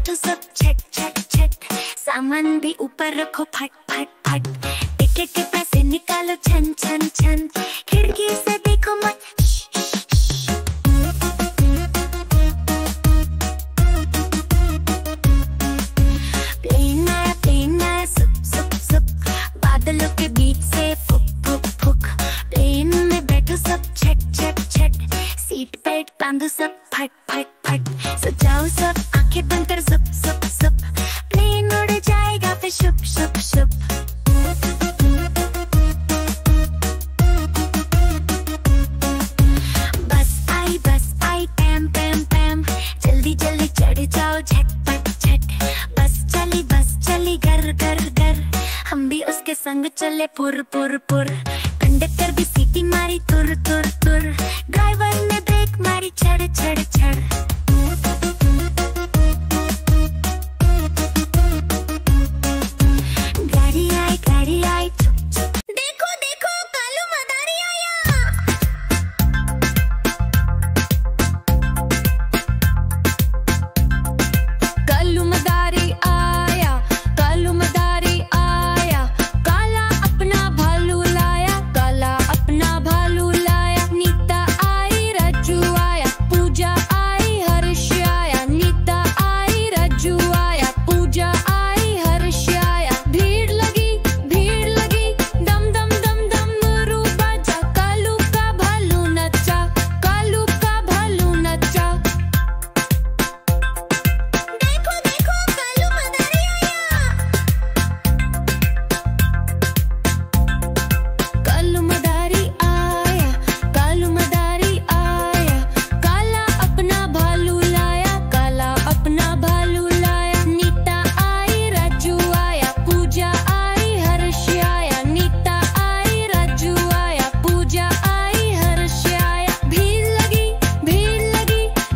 बैठो सब छट छट छट, सामान भी ऊपर रखो फट फट फट, टिकट के पैसे निकालो छन छन छन, खिड़की से देखो मत। प्लेन आया सुप सुप सुप, बादलों के बीच से फुक फुक फुक, प्लेन में बैठो सब छट छट छट, सीट बेल्ट बांधो सब फट फट फट, सजाओ सब आंखें बंद कर सुप सुप सुप, प्लेन उड़ जाएगा फिर शुप शुप शुप। बस आई पैम पैम पैम, जल्दी जल्दी चढ़ जाओ झटपट झट, बस चली गर गर गर, हम भी उसके संग चले पुर पुर पुर, कंडक्टर भी सीटी मारी तुर तुर तुर, ड्राइवर ने ब्रेक मारी छड़ छड़ छड़। गाड़ी आई चुप चुप, देखो देखो कालू मदारी आया। कालू मदारी आया, कालू मदारी आया, काला अपना भालू लाया, काला अपना भालू लाया, नीता आई रज्जू आया, पूजा आई हर्ष आया, नीता आई रज्जू आया, पूजा आई हर्ष आया, भीड़ लगी दम दम दम दम मुरू बाजा, कालू का भालू नचा, कालू का भालू नचा। देखो देखो कालू मदारी आया। कालू मदारी आया, कालू मदारी आया, काला अपना भालू लाया, काला अपना भालू लाया, नीता आई रज्जू आया, पूजा आई हर्ष आया, नीता आई रज्जू आया, पूजा आई हर्ष आया, भीड़ लगी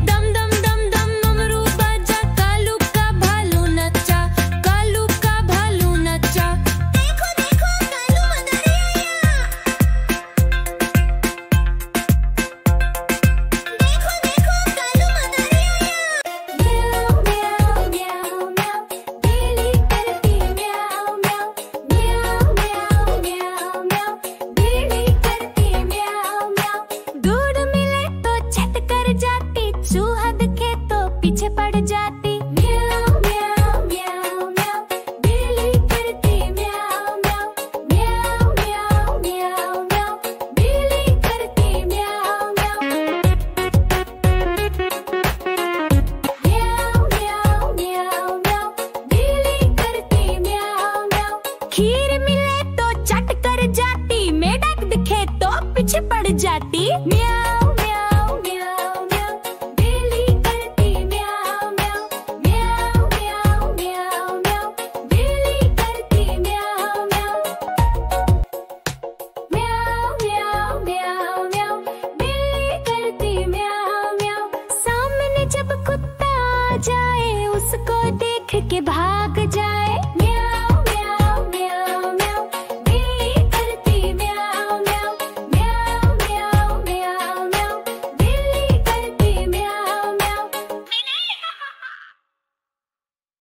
दम दम दम दम ममरू बाजा, कालू का भालू नचा, कालू का भालू नचा। देखो देखो कालू मदारी आया। देखो देखो कालू मदारी आया। म्याऊ म्याऊ म्याऊ म्याऊ, बिल्ली करती म्याऊ म्याऊ, म्याऊ म्याऊ म्याऊ म्याऊ, बिल्ली करती म्याऊ म्याऊ। दूध मिले तो छत कर जाती, चूहा दिखे तो पीछे पड़ जाती। म्याऊ म्याऊ म्याऊ म्याऊ, बिल्ली करती म्याऊ म्याऊ, म्याऊ म्याऊ म्याऊ म्याऊ, बिल्ली करती म्याऊ म्याऊ। म्याऊ म्याऊ म्याऊ म्याऊ, बिल्ली करती म्याऊ म्याऊ। खीर मिले तो चट कर जाती, मेढक दिखे तो पीछे पड़ जाती। म्याऊ म्याऊ म्याऊ म्याऊ, बिल्ली करती म्याऊ म्याऊ, म्याऊ म्याऊ म्याऊ म्याऊ, बिल्ली करती म्याऊ म्याऊ। म्याऊ म्याऊ म्याऊ म्याऊ, बिल्ली करती म्याऊ म्याऊ। सामने जब कुत्ता आ जाए, उसको देख के भाग जाए।